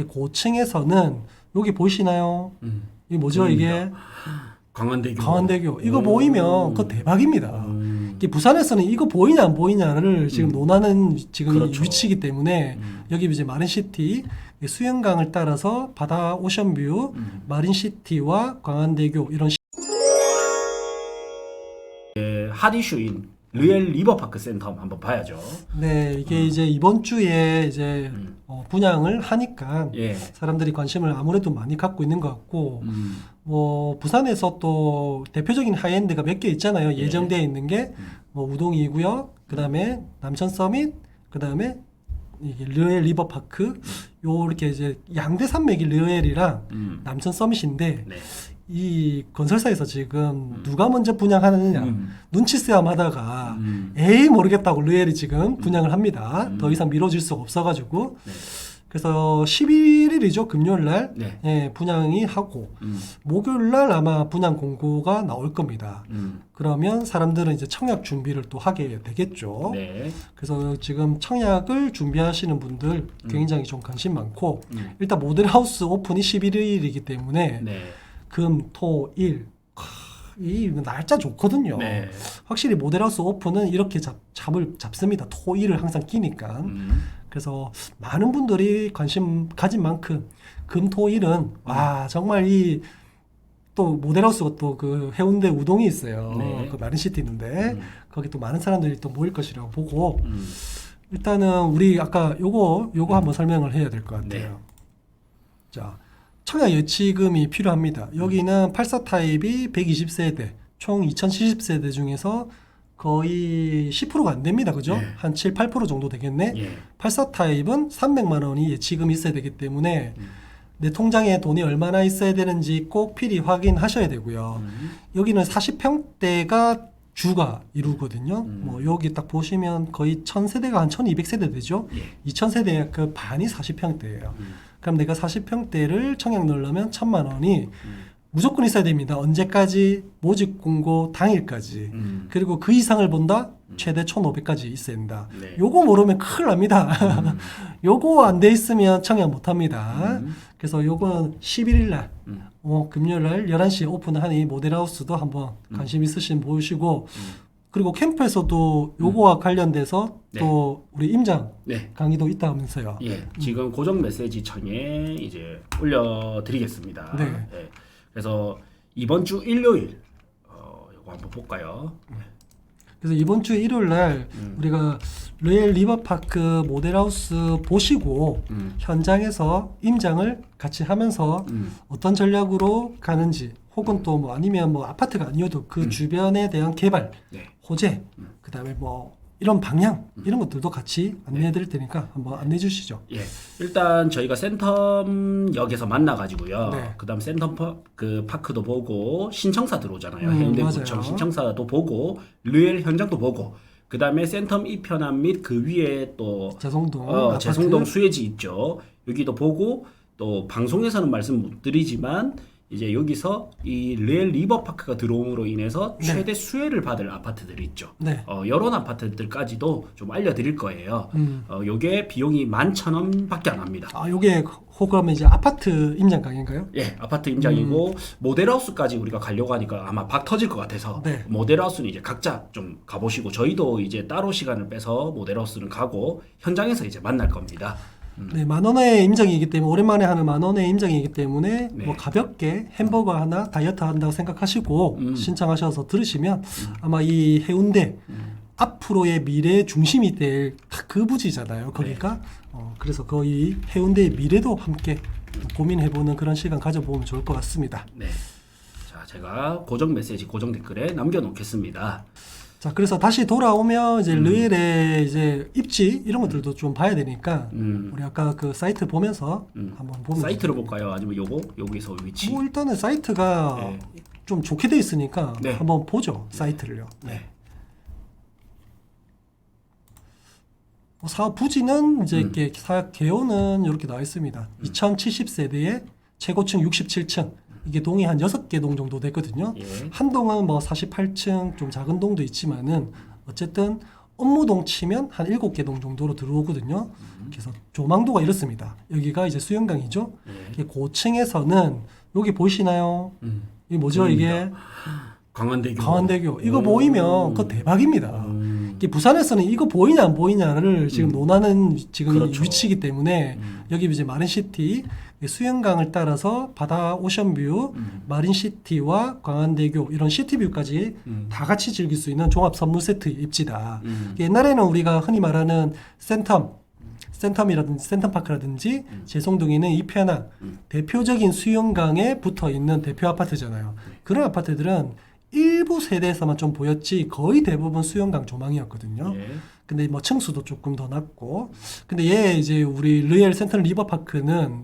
고층에서는 여기 보이시나요? 이게 뭐죠? 보입니다. 이게 강원대교. 이거 보이면 그거 대박입니다. 이게 부산에서는 이거 보이냐 안 보이냐를 지금 논하는 지금 그렇죠. 위치이기 때문에 여기 이제 마린시티 수영강을 따라서 바다 오션뷰 마린시티와 광안대교 이런 핫 이슈인 르엘 리버파크 센터 한번 봐야죠. 네, 이게 이제 이번 주에 이제 분양을 하니까 예. 사람들이 관심을 아무래도 많이 갖고 있는 것 같고, 뭐 부산에서 또 대표적인 하이엔드가 몇 개 있잖아요. 예. 예정되어 있는 게 뭐 우동 2구역, 그다음에 남천 서밋, 그다음에 이게 르엘 리버파크, 요 이렇게 이제 양대 산맥이 르엘이랑 남천 서밋인데. 네. 이 건설사에서 지금 누가 먼저 분양하느냐 눈치 싸움 하다가 에이 모르겠다고 르엘이 지금 분양을 합니다. 더 이상 미뤄질 수가 없어가지고 네. 그래서 11일이죠 금요일날 네. 예, 분양이 하고 목요일날 아마 분양 공고가 나올 겁니다. 그러면 사람들은 이제 청약 준비를 또 하게 되겠죠. 네. 그래서 지금 청약을 준비하시는 분들 굉장히 좀 관심 많고 일단 모델하우스 오픈이 11일이기 때문에 네. 금, 토, 일. 이 날짜 좋거든요. 네. 확실히 모델하우스 오픈은 이렇게 잡습니다. 토, 일을 항상 끼니까. 그래서 많은 분들이 관심 가진 만큼 금, 토, 일은 와 정말 이 또 모델하우스가 또 그 해운대 우동이 있어요. 네. 그 마린시티 있는데 거기 또 많은 사람들이 또 모일 것이라고 보고 일단은 우리 아까 요거 한번 설명을 해야 될 것 같아요. 네. 자. 청약 예치금이 필요합니다. 여기는 84 타입이 120세대, 총 2070세대 중에서 거의 10%가 안 됩니다. 그죠? 네. 한 7, 8% 정도 되겠네. 예. 84 타입은 300만 원이 예치금이 있어야 되기 때문에 내 통장에 돈이 얼마나 있어야 되는지 꼭 필히 확인하셔야 되고요. 여기는 40평대가 주가 이루거든요. 뭐 여기 딱 보시면 거의 1000세대가 한 1200세대 되죠. 예. 2000세대의 그 반이 40평대예요. 그럼 내가 40평대를 청약 넣으려면 1000만 원이 무조건 있어야 됩니다. 언제까지? 모집 공고 당일까지. 그리고 그 이상을 본다? 최대 1500까지 있어야 된다. 네. 요거 모르면 큰일 납니다. 요거 안 돼 있으면 청약 못 합니다. 그래서 요건 11일 날, 금요일 날 11시에 오픈하니 모델하우스도 한번 관심 있으신 분 보시고, 그리고 캠프에서도 요거와 관련돼서 네. 또 우리 임장 네. 강의도 있다면서요. 예. 지금 고정 메시지 창에 이제 올려드리겠습니다. 네. 예. 그래서 이번 주 일요일 이거 한번 볼까요? 그래서 이번 주 일요일 날 우리가 르엘 리버파크 모델하우스 보시고 현장에서 임장을 같이 하면서 어떤 전략으로 가는지 혹은 또 뭐 아니면 뭐 아파트가 아니어도 그 주변에 대한 개발, 네. 호재, 그다음에 뭐 이런 방향 이런 것들도 같이 안내해 드릴 테니까 한번 안내해 주시죠. 예. 일단 저희가 센텀역에서 만나가지고요. 네. 그다음 센텀 그 파크도 보고 신청사 들어오잖아요. 맞아요. 해운대구청 신청사도 보고 르엘 현장도 보고. 그다음에 센텀 이편함 및 그 위에 또 재송동 아파트. 재송동 수혜지 있죠. 여기도 보고 또 방송에서는 말씀 못 드리지만 이제 여기서 이 르엘 리버파크가 들어옴으로 인해서 최대 수혜를 받을 아파트들이 있죠. 네. 이런 아파트들까지도 좀 알려드릴 거예요. 요게 비용이 11,000원밖에 안 합니다. 아, 요게 그러면 이제 아파트 임장 강인가요? 예, 아파트 임장이고 모델하우스까지 우리가 가려고 하니까 아마 박 터질 것 같아서 네. 모델하우스는 이제 각자 좀 가보시고 저희도 이제 따로 시간을 빼서 모델하우스는 가고 현장에서 이제 만날 겁니다. 네, 10,000원의 임장이기 때문에 오랜만에 하는 10,000원의 임장이기 때문에 네. 뭐 가볍게 햄버거 하나 다이어트 한다고 생각하시고 신청하셔서 들으시면 아마 이 해운대 앞으로의 미래의 중심이 될 그 부지잖아요. 거기가 그래서 거의 해운대의 미래도 함께 고민해보는 그런 시간 가져보면 좋을 것 같습니다. 네, 자 제가 고정 메시지 고정 댓글에 남겨놓겠습니다. 자, 그래서 다시 돌아오면 이제 르엘의 이제 입지 이런 것들도 좀 봐야 되니까 우리 아까 그 사이트 보면서 한번 보면 사이트로 볼까요? 아니면 여기서 위치? 뭐 일단은 사이트가 네. 좀 좋게 돼 있으니까 네. 한번 보죠. 사이트를요. 네. 사업 부지는 이제 이렇게 사업 개요는 이렇게 나와 있습니다. 2070세대에 최고층 67층. 이게 동이 한 6개 동 정도 되거든요. 예. 한 동은 뭐 48층 좀 작은 동도 있지만은 어쨌든 업무동 치면 한 7개 동 정도로 들어오거든요. 그래서 조망도가 이렇습니다. 여기가 이제 수영강이죠. 네. 고층에서는 여기 보이시나요? 이게 뭐죠? 보입니다. 이게 강원대교. 강원대교. 이거 오. 보이면 그거 대박입니다. 이게 부산에서는 이거 보이냐 안 보이냐를 지금 논하는 지금 그렇죠. 위치이기 때문에 여기 이제 마린시티 수영강을 따라서 바다 오션뷰, 마린시티와 광안대교 이런 시티뷰까지 다 같이 즐길 수 있는 종합 선물 세트 입지다. 옛날에는 우리가 흔히 말하는 센텀이라든지 센텀파크라든지 제송동에는 이편항 대표적인 수영강에 붙어 있는 대표 아파트잖아요. 그런 아파트들은 일부 세대에서만 좀 보였지 거의 대부분 수영강 조망이었거든요. 예. 근데 뭐 층수도 조금 더 낮고, 근데 얘 이제 우리 르엘 센트럴 리버파크는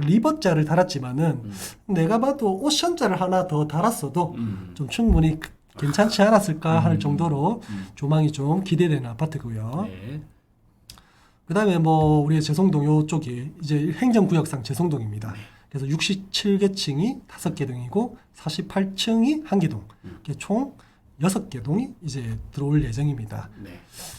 리버자를 달았지만은 내가 봐도 오션자를 하나 더 달았어도 좀 충분히 괜찮지 않았을까 할 정도로 조망이 좀 기대되는 아파트고요. 네. 그다음에 뭐 우리 제송동 요쪽이 이제 행정구역상 제송동입니다. 그래서 67개 층이 5개 동이고 48층이 1개 동. 총 6개 동이 이제 들어올 예정입니다. 네.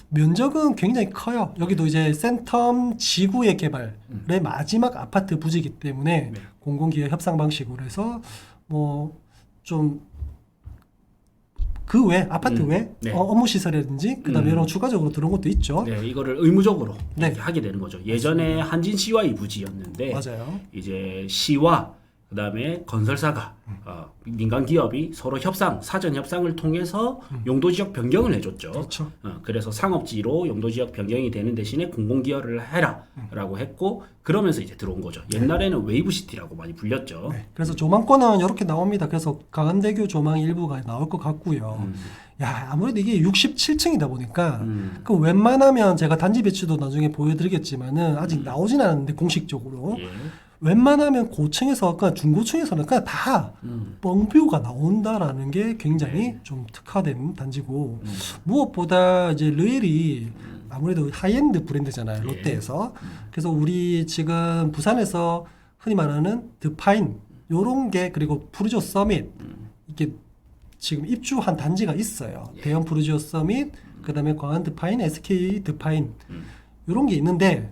면적은 굉장히 커요. 여기도 이제 센텀 지구의 개발의 마지막 아파트 부지이기 때문에 네. 공공기업 협상 방식으로 해서 뭐 좀 그 외 아파트 외 네. 업무 시설이라든지 그다음에 이런 추가적으로 들어온 것도 있죠. 네, 이거를 의무적으로 네. 이렇게 하게 되는 거죠. 예전에 한진 CY 부지였는데 맞아요. 이제 시와 그다음에 건설사가 민간 기업이 서로 사전 협상을 통해서 용도 지역 변경을 해줬죠. 그렇죠. 그래서 상업지로 용도 지역 변경이 되는 대신에 공공기여를 해라라고 했고 그러면서 이제 들어온 거죠. 옛날에는 웨이브시티라고 많이 불렸죠. 네. 그래서 조망권은 이렇게 나옵니다. 그래서 강안대교 조망 일부가 나올 것 같고요. 야, 아무래도 이게 67층이다 보니까 그 웬만하면 제가 단지 배치도 나중에 보여드리겠지만은 아직 나오진 않았는데 공식적으로 예. 웬만하면 고층에서 그냥 중고층에서는 그냥 다 뻥뷰가 나온다라는 게 굉장히 좀 특화된 단지고 무엇보다 이제 르엘이 아무래도 하이엔드 브랜드잖아요. 롯데에서. 그래서 우리 지금 부산에서 흔히 말하는 드파인 요런 게 그리고 푸르지오 서밋 이게 지금 입주한 단지가 있어요. 대형 푸르지오 서밋 그다음에 광안 드파인, SK 드파인 요런 게 있는데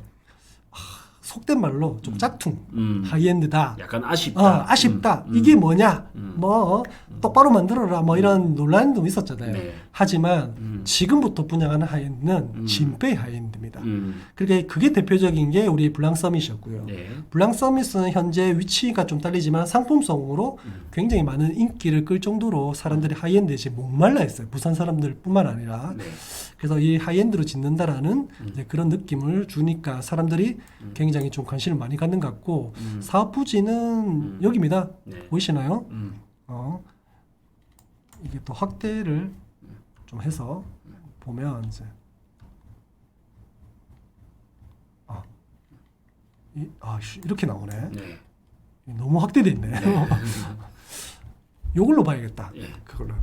속된 말로 좀 짝퉁, 하이엔드다. 약간 아쉽다. 아쉽다. 이게 뭐냐? 뭐 똑바로 만들어라. 뭐 이런 논란도 있었잖아요. 네. 하지만 지금부터 분양하는 하이엔드는 진페이 하이엔드입니다. 음. 그게 대표적인 게 우리 블랑 서밋이었고요. 네. 블랑 서밋은 현재 위치가 좀 딸리지만 상품성으로 굉장히 많은 인기를 끌 정도로 사람들이 하이엔드에 지금 목말라 했어요. 부산 사람들뿐만 아니라. 네. 그래서 이 하이엔드로 짓는다라는 이제 그런 느낌을 주니까 사람들이 굉장히 좀 관심을 많이 갖는 것 같고 사업 부지는 여기입니다. 네. 보이시나요? 이게 또 확대를 좀 해서 보면 이제 이렇게 나오네. 네. 너무 확대돼 있네. 요걸로 봐야겠다. 예. 그걸로.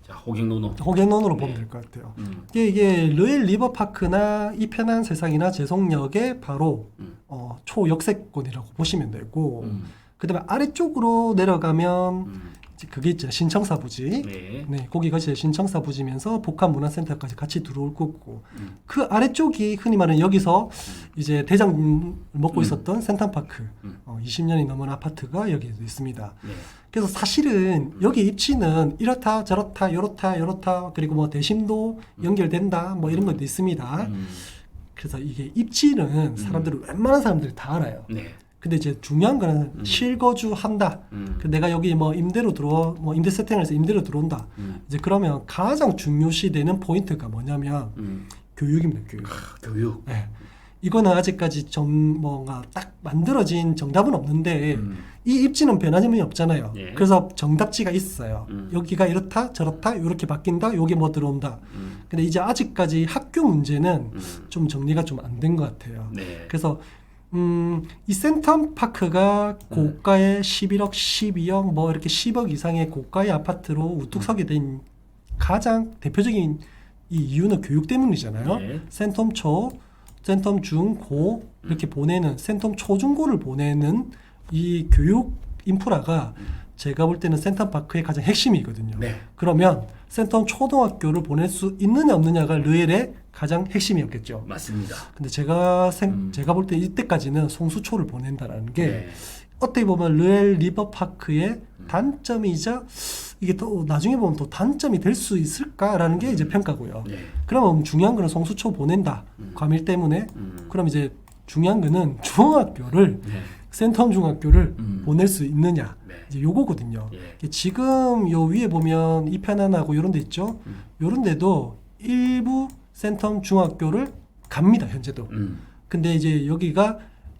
자, 호갱노노. 호갱론으로 보면 될 것 같아요. 이게 르엘 리버파크나 이편한 세상이나 제송역의 바로 초역세권이라고 보시면 되고 그다음에 아래쪽으로 내려가면 이제 그게 있죠. 신청사 부지. 네. 네, 거기가 이제 신청사 부지면서 복합문화센터까지 같이 들어올 거고 그 아래쪽이 흔히 말하는 여기서 이제 대장 먹고 있었던 센텀파크 20년이 넘은 아파트가 여기에도 있습니다. 네. 그래서 사실은 여기 입지는 이렇다 저렇다 요렇다 그리고 뭐 대심도 연결된다 뭐 이런 것도 있습니다. 그래서 이게 입지는 사람들이 웬만한 사람들이 다 알아요. 네. 근데 이제 중요한 거는 실거주 한다. 그 내가 여기 뭐 임대로 들어와, 뭐 임대 세팅을 해서 임대로 들어온다. 이제 그러면 가장 중요시되는 포인트가 뭐냐면 교육입니다. 교육. 교육. 네. 이거는 아직까지 뭔가 딱 만들어진 정답은 없는데 이 입지는 변화점이 없잖아요. 예. 그래서 정답지가 있어요. 여기가 이렇다 저렇다 이렇게 바뀐다 요게 뭐 들어온다. 근데 이제 아직까지 학교 문제는 좀 정리가 좀 안 된 것 같아요. 네. 그래서 이 센텀파크가 고가의 11억, 12억 뭐 이렇게 10억 이상의 고가의 아파트로 우뚝 서게 된 가장 대표적인 이 이유는 교육 때문이잖아요. 네. 센텀 초, 센텀 중, 고 이렇게 보내는 센텀 초중고를 보내는 이 교육 인프라가 제가 볼 때는 센텀파크의 가장 핵심이거든요. 네. 그러면 센텀 초등학교를 보낼 수 있느냐 없느냐가 르엘의 가장 핵심이었겠죠. 맞습니다. 근데 제가 볼 때 이때까지는 송수초를 보낸다라는 게 네. 어떻게 보면 르엘 리버파크의 단점이자 이게 또 나중에 보면 또 단점이 될 수 있을까라는 게 이제 평가고요. 네. 그러면 중요한 거는 송수초 보낸다. 과밀 때문에. 그럼 이제 중요한 거는 중학교를 네. 센텀 중학교를 보낼 수 있느냐. 네. 이제 요거거든요. 예. 지금 요 위에 보면 이편안하고 요런 데 있죠. 요런 데도 일부 센텀 중학교를 갑니다. 현재도. 근데 이제 여기가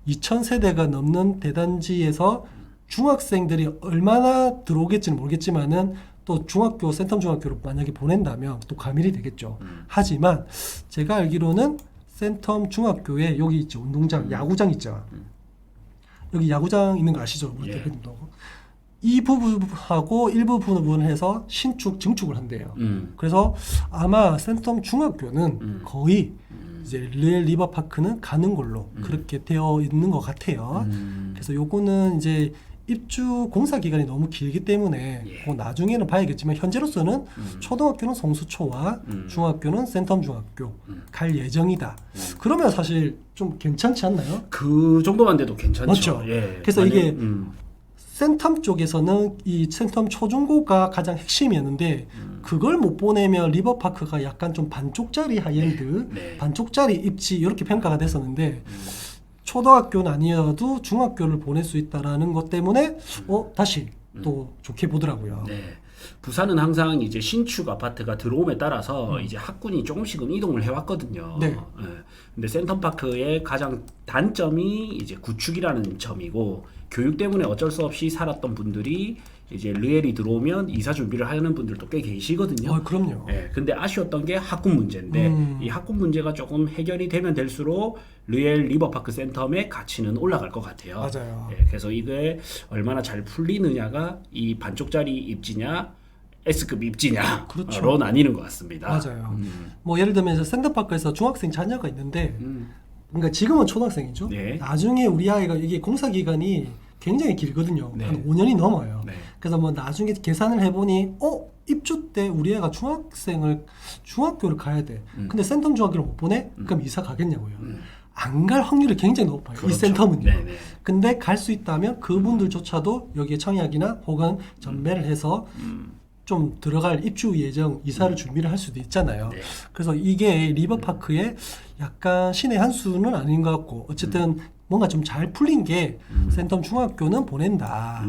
2000세대가 넘는 대단지에서 중학생들이 얼마나 들어오겠지는 모르겠지만은 또 중학교 센텀 중학교로 만약에 보낸다면 또 과밀이 되겠죠. 하지만 제가 알기로는 센텀 중학교에 여기 있죠. 운동장, 야구장 있죠. 여기 야구장 있는 거 아시죠? 우리 예. 대표님도. 이 부분하고 일부 부분을 해서 신축, 증축을 한대요. 그래서 아마 센텀 중학교는 거의 이제 르엘 리버파크는 가는 걸로 그렇게 되어 있는 것 같아요. 그래서 요거는 이제 입주 공사 기간이 너무 길기 때문에 예. 그거 나중에는 봐야겠지만 현재로서는 초등학교는 성수초와 중학교는 센텀 중학교 갈 예정이다. 그러면 사실 좀 괜찮지 않나요? 그 정도만 돼도 괜찮죠. 맞죠? 예. 그래서 이게 음. 센텀 쪽에서는 이 센텀 초중고가 가장 핵심이었는데 그걸 못 보내면 리버파크가 약간 좀 반쪽짜리 하이엔드, 네. 반쪽짜리 입지 이렇게 평가가 됐었는데 초등학교는 아니어도 중학교를 보낼 수 있다라는 것 때문에 다시 또 좋게 보더라고요. 네. 부산은 항상 이제 신축 아파트가 들어옴에 따라서 이제 학군이 조금씩은 이동을 해왔거든요. 네. 예. 근데 센텀파크의 가장 단점이 이제 구축이라는 점이고 교육 때문에 어쩔 수 없이 살았던 분들이 이제 르엘이 들어오면 이사 준비를 하는 분들도 꽤 계시거든요. 그럼요. 예, 근데 아쉬웠던 게 학군 문제인데 이 학군 문제가 조금 해결이 되면 될수록 르엘 리버파크 센텀의 가치는 올라갈 것 같아요. 맞아요. 예, 그래서 이게 얼마나 잘 풀리느냐가 이 반쪽짜리 입지냐 S급 입지냐로 그렇죠. 나뉘는 것 같습니다. 맞아요. 뭐 예를 들면 이제 센터파크에서 중학생 자녀가 있는데 그러니까 지금은 초등학생이죠. 네. 나중에 우리 아이가 이게 공사 기간이 굉장히 길거든요. 네. 한 5년이 넘어요. 네. 그래서 뭐 나중에 계산을 해보니 입주 때 우리 애가 중학교를 가야 돼. 근데 센텀 중학교를 못 보내? 그럼 이사 가겠냐고요. 안 갈 확률이 굉장히 높아요. 그렇죠. 이 센텀은요. 네네. 근데 갈 수 있다면 그분들조차도 여기에 청약이나 혹은 전매를 해서 좀 들어갈 입주 예정 이사를 준비를 할 수도 있잖아요. 네. 그래서 이게 리버파크의 약간 신의 한 수는 아닌 것 같고 어쨌든 뭔가 좀 잘 풀린 게 센텀 중학교는 보낸다.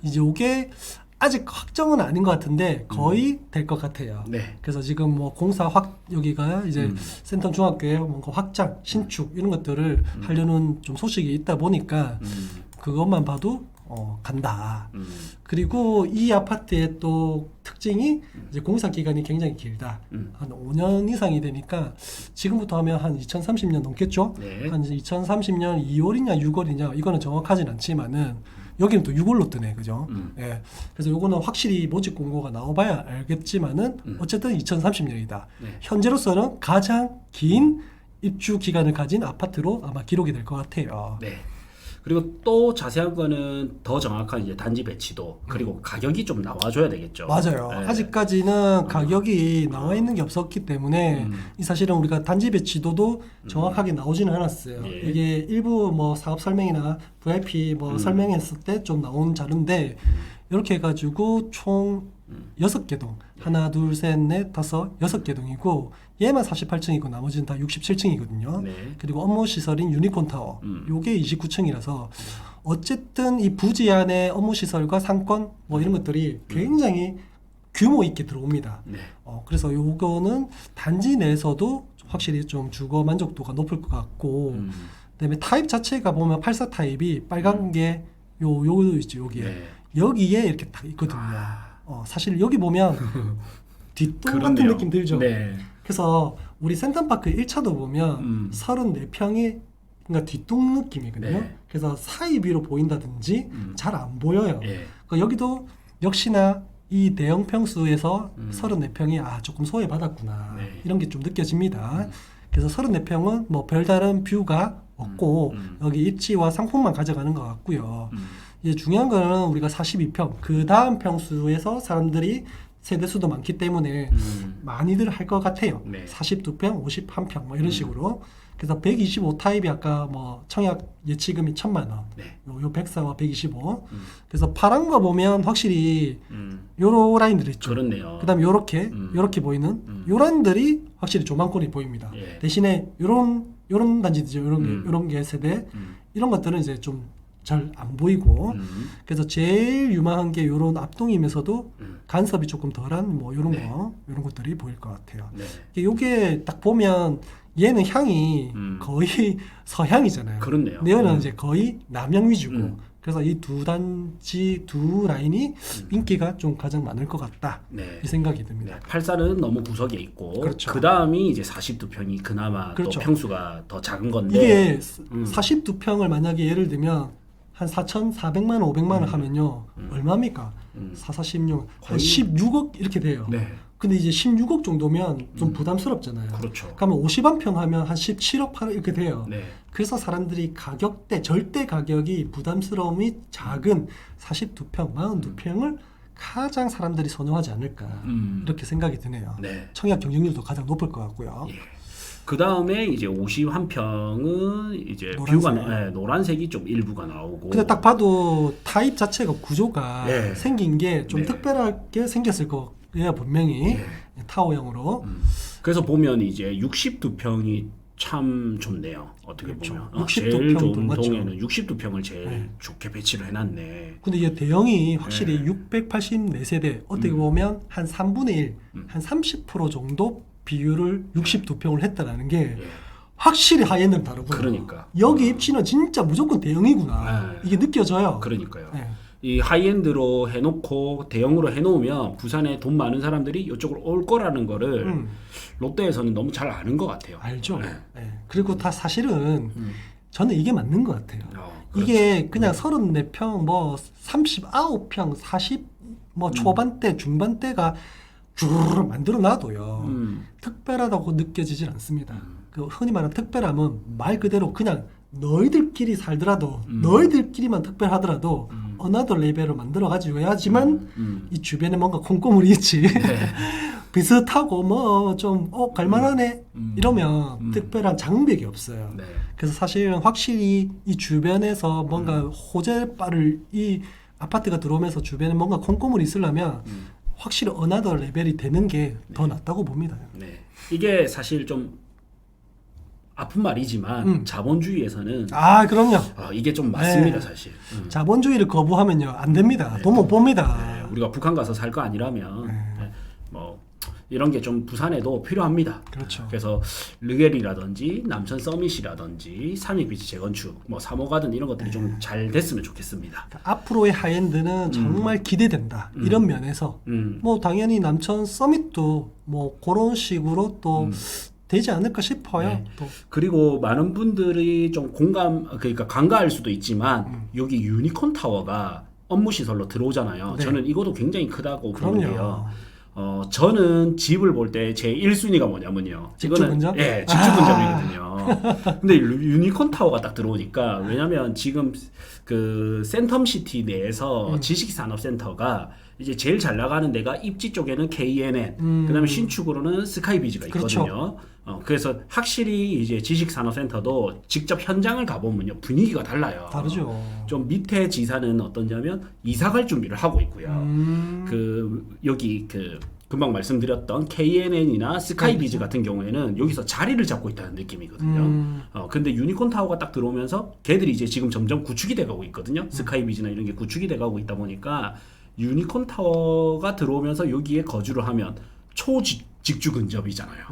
이제 이게 아직 확정은 아닌 것 같은데 거의 될 것 같아요. 네. 그래서 지금 뭐 공사 여기가 이제 센텀 중학교에 뭔가 확장, 신축 이런 것들을 하려는 좀 소식이 있다 보니까 그것만 봐도 간다. 그리고 이 아파트의 또 특징이 이제 공사 기간이 굉장히 길다. 한 5년 이상이 되니까 지금부터 하면 한 2030년 넘겠죠? 네. 한 2030년 2월이냐 6월이냐 이거는 정확하진 않지만은 여기는 또 6월로 뜨네, 그죠? 예. 그래서 요거는 확실히 모집 공고가 나와봐야 알겠지만은 어쨌든 2030년이다. 네. 현재로서는 가장 긴 입주 기간을 가진 아파트로 아마 기록이 될 것 같아요. 네. 그리고 또 자세한 거는 더 정확한 이제 단지 배치도 그리고 가격이 좀 나와줘야 되겠죠. 맞아요. 네. 아직까지는 가격이 나와 있는 게 없었기 때문에 이 사실은 우리가 단지 배치도도 정확하게 나오지는 않았어요. 예. 이게 일부 뭐 사업 설명이나 VIP 뭐 설명했을 때 좀 나온 자료인데 이렇게 해가지고 총 6개 동 하나 둘 셋 넷 다섯 6개 동이고 얘만 48층이고 나머지는 다 67층이거든요. 네. 그리고 업무 시설인 유니콘 타워 요게 29층이라서 어쨌든 이 부지 안에 업무 시설과 상권 뭐 이런 것들이 굉장히 규모 있게 들어옵니다. 네. 그래서 요거는 단지 내에서도 확실히 좀 주거 만족도가 높을 것 같고 그다음에 타입 자체가 보면 84 타입이 빨간 게 요 있죠. 여기에 네. 여기에 이렇게 딱 있거든요. 사실 여기 보면 뒷동 같은 그렇네요. 느낌 들죠. 네. 그래서 우리 센텀파크 1차도 보면 34평이 그러니까 뒷동 느낌이거든요. 네. 그래서 사이비로 보인다든지 잘 안 보여요. 예. 그러니까 여기도 역시나 이 대형 평수에서 34평이 조금 소외받았구나. 네. 이런 게 좀 느껴집니다. 그래서 34평은 뭐 별다른 뷰가 없고 여기 입지와 상품만 가져가는 것 같고요. 이제 중요한 거는 우리가 42평 그 다음 평수에서 사람들이 세대수도 많기 때문에 많이들 할 것 같아요. 네. 42평, 51평 뭐 이런 식으로. 그래서 125 타입이 아까 뭐 청약 예치금이 1,000만 원. 네. 요 104와 125. 그래서 파란 거 보면 확실히 요런 라인들이 있죠. 그렇네요. 그다음에 요렇게 보이는 요 라인들이 확실히 조망권이 보입니다. 예. 대신에 요런 단지죠. 요런 게 세대. 이런 것들은 이제 좀 잘 안 보이고. 그래서 제일 유망한 게 요런 앞동이면서도 간섭이 조금 덜한 뭐 요런 네. 요런 것들이 보일 것 같아요. 네. 요게 딱 보면 얘는 향이 거의 서향이잖아요. 그렇네요. 근데 얘는 이제 거의 남향 위주고. 그래서 이 두 단지 두 라인이 인기가 좀 가장 많을 것 같다. 네. 이 생각이 듭니다. 네. 84는 너무 구석에 있고 그렇죠. 그 다음이 이제 42평이 그나마 그렇죠. 또 평수가 더 작은 건데 이게 42평을 만약에 예를 들면 한 4,400만 원, 500만 원 하면요. 얼마입니까? 446, 한 거의- 16억 이렇게 돼요. 네. 근데 이제 16억 정도면 좀 부담스럽잖아요. 그렇죠. 그러면 51평 하면 한 17억, 8억 이렇게 돼요. 네. 그래서 사람들이 가격대, 절대 가격이 부담스러움이 작은 42평, 42평을 가장 사람들이 선호하지 않을까 이렇게 생각이 드네요. 네. 청약 경쟁률도 가장 높을 것 같고요. 예. 그 다음에 이제 51평은 이제 노란색. 뷰가 노란색이 좀 일부가 나오고. 근데 딱 봐도 타입 자체가 구조가 네. 생긴 게 좀 네. 특별하게 생겼을 거예요, 분명히. 네. 타워형으로. 그래서 보면 이제 62평이 참 좋네요. 어떻게 그렇죠. 보면 62 제일 평도 좋은 맞죠. 동에는 62평을 제일 네. 좋게 배치를 해놨네. 근데 이게 대형이 확실히 네. 684세대 어떻게 보면 한 3분의 1, 한 30% 정도 비율을 62평을 했다라는 게 예. 확실히 하이엔드는 다르고요. 그러니까. 여기 입지는 진짜 무조건 대형이구나. 네. 이게 느껴져요. 그러니까요. 네. 이 하이엔드로 해놓고 대형으로 해놓으면 부산에 돈 많은 사람들이 이쪽으로 올 거라는 거를 롯데에서는 너무 잘 아는 것 같아요. 알죠. 네. 네. 그리고 다 사실은 저는 이게 맞는 것 같아요. 그렇죠. 이게 그냥 34평, 뭐 39평, 40 뭐 초반대, 중반대가 주르르 만들어 놔도요. 특별하다고 느껴지질 않습니다. 그 흔히 말하는 특별함은 말 그대로 그냥 너희들끼리 살더라도 너희들끼리만 특별하더라도 어나더 레벨을 만들어 가지고 해야지만 이 주변에 뭔가 콩고물이 있지. 비슷하고 뭐 좀 갈만하네 이러면 특별한 장벽이 없어요. 네. 그래서 사실은 확실히 이 주변에서 뭔가 호재바를 이 아파트가 들어오면서 주변에 뭔가 콩고물이 있으려면 확실히 어나더 레벨이 되는 게 더 낫다고 봅니다. 네. 이게 사실 좀 아픈 말이지만 자본주의에서는 아 그럼요. 이게 좀 맞습니다. 네. 사실. 자본주의를 거부하면요 안 됩니다. 돈 못 봅니다. 네, 우리가 북한 가서 살 거 아니라면 네. 뭐 이런 게 좀 부산에도 필요합니다. 그렇죠. 그래서 르겔이라든지 남천 서밋이라든지 삼익비치 재건축, 뭐 3호 가든 이런 것들이 좀 잘 됐으면 좋겠습니다. 앞으로의 하이엔드는 정말 기대된다. 이런 면에서 뭐 당연히 남천 서밋도 뭐 그런 식으로 또 되지 않을까 싶어요. 네. 또. 그리고 많은 분들이 좀 그러니까 간과할 수도 있지만 여기 유니콘 타워가 업무 시설로 들어오잖아요. 네. 저는 이것도 굉장히 크다고 그럼요. 보는데요. 저는 집을 볼 때 제 1순위가 뭐냐면요. 직주 근접? 예, 직주 근접이거든요. 근데 유니콘 타워가 딱 들어오니까 왜냐면 지금 그 센텀시티 내에서 지식산업센터가 이제 제일 잘 나가는 데가 입지 쪽에는 KNN, 그다음에 신축으로는 스카이비즈가 있거든요. 그렇죠. 그래서 확실히 이제 지식산업센터도 직접 현장을 가보면요 분위기가 달라요. 다르죠. 좀 밑에 지사는 어떠냐면 이사 갈 준비를 하고 있고요. 그 여기 그 금방 말씀드렸던 KNN이나 스카이비즈 같은 경우에는 여기서 자리를 잡고 있다는 느낌이거든요. 근데 유니콘 타워가 딱 들어오면서 걔들이 이제 지금 점점 구축이 돼가고 있거든요. 스카이비즈나 이런 게 구축이 돼가고 있다 보니까 유니콘 타워가 들어오면서 여기에 거주를 하면 직주 근접이잖아요.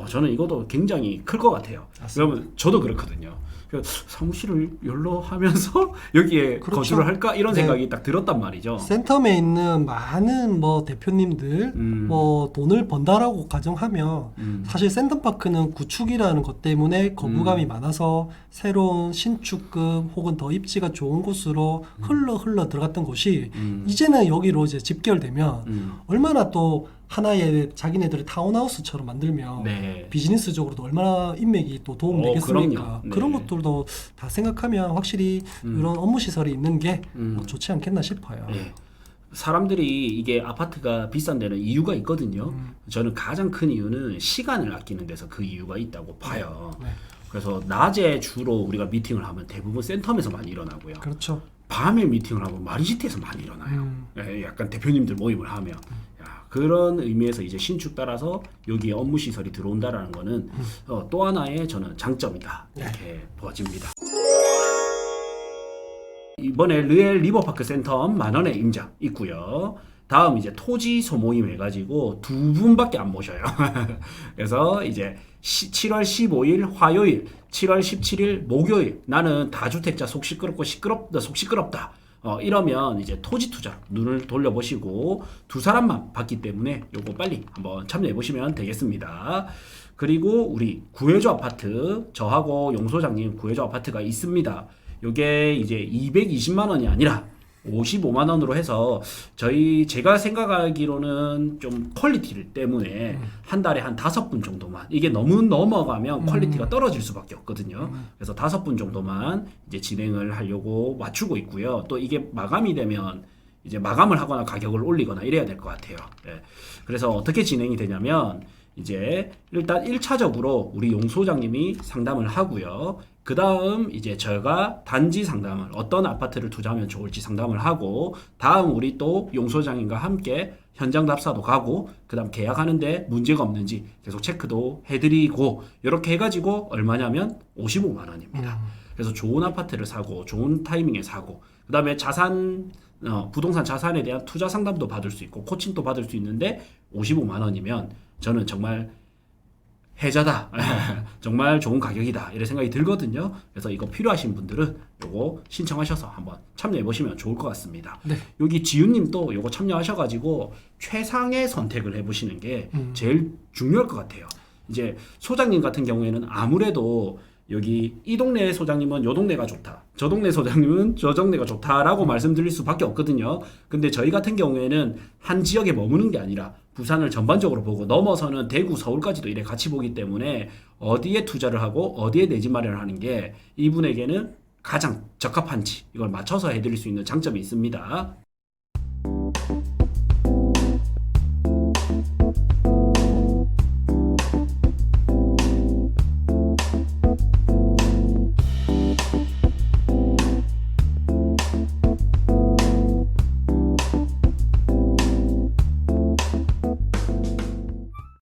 저는 이것도 굉장히 클 것 같아요. 그러면 저도 그렇거든요. 사무실을 열로 하면서 여기에 그렇죠. 거주를 할까 이런 네. 생각이 딱 들었단 말이죠. 센텀에 있는 많은 뭐 대표님들 뭐 돈을 번다라고 가정하면 사실 센텀파크는 구축이라는 것 때문에 거부감이 많아서 새로운 신축급 혹은 더 입지가 좋은 곳으로 흘러 들어갔던 곳이 이제는 여기로 이제 집결되면 얼마나 또 하나의 자기네들의 타운하우스처럼 만들면 네. 비즈니스적으로도 얼마나 인맥이 또 도움 되겠습니까? 그럼요. 네. 그런 것들도 다 생각하면 확실히 이런 업무 시설이 있는 게 좋지 않겠나 싶어요. 네. 사람들이 이게 아파트가 비싼 데는 이유가 있거든요. 저는 가장 큰 이유는 시간을 아끼는 데서 그 이유가 있다고 봐요. 네. 그래서 낮에 주로 우리가 미팅을 하면 대부분 센텀에서 많이 일어나고요. 그렇죠. 밤에 미팅을 하면 마리시티에서 많이 일어나요. 예, 약간 대표님들 모임을 하면 야, 그런 의미에서 이제 신축 따라서 여기에 업무 시설이 들어온다라는 거는 또 하나의 저는 장점이다 이렇게 보아집니다. 이번에 르엘 리버파크 센텀 10,000원에 임장 있고요. 다음 이제 토지 소모임 해가지고 2분밖에 안 모셔요. 그래서 이제 7월 15일 화요일, 7월 17일 목요일 나는 다주택자 속 시끄럽고 속 시끄럽다. 이러면 이제 토지 투자 눈을 돌려보시고 2사람만 받기 때문에 요거 빨리 한번 참여해 보시면 되겠습니다. 그리고 우리 구해줘 아파트, 저하고 용 소장님 구해줘 아파트가 있습니다. 요게 이제 220만 원이 아니라 55만 원으로 해서 제가 생각하기로는 좀 퀄리티 때문에 한 달에 한 5분 정도만, 이게 너무 넘어가면 퀄리티가 떨어질 수밖에 없거든요. 그래서 5분 정도만 이제 진행을 하려고 맞추고 있고요. 또 이게 마감이 되면 이제 마감을 하거나 가격을 올리거나 이래야 될 것 같아요. 예. 그래서 어떻게 진행이 되냐면 이제 일단 1차적으로 우리 용 소장님이 상담을 하고요. 그 다음 이제 제가 단지 상담을, 어떤 아파트를 투자하면 좋을지 상담을 하고, 다음 우리 또 용 소장님과 함께 현장 답사도 가고, 그 다음 계약하는데 문제가 없는지 계속 체크도 해드리고, 이렇게 해가지고 얼마냐면 55만 원입니다. 그래서 좋은 아파트를 사고 좋은 타이밍에 사고, 그 다음에 부동산 자산에 대한 투자 상담도 받을 수 있고 코칭도 받을 수 있는데 55만 원이면 저는 정말 혜자다. 정말 좋은 가격이다. 이런 생각이 들거든요. 그래서 이거 필요하신 분들은 요거 신청하셔서 한번 참여해 보시면 좋을 것 같습니다. 네. 여기 지윤님도 요거 참여하셔가지고 최상의 선택을 해보시는 게 제일 중요할 것 같아요. 이제 소장님 같은 경우에는 아무래도 여기 이 동네 소장님은 요 동네가 좋다, 저 동네 소장님은 저 동네가 좋다라고 말씀드릴 수밖에 없거든요. 근데 저희 같은 경우에는 한 지역에 머무는 게 아니라 부산을 전반적으로 보고 넘어서는 대구, 서울까지도 이래 같이 보기 때문에 어디에 투자를 하고 어디에 내 집 마련을 하는 게 이분에게는 가장 적합한지 이걸 맞춰서 해드릴 수 있는 장점이 있습니다.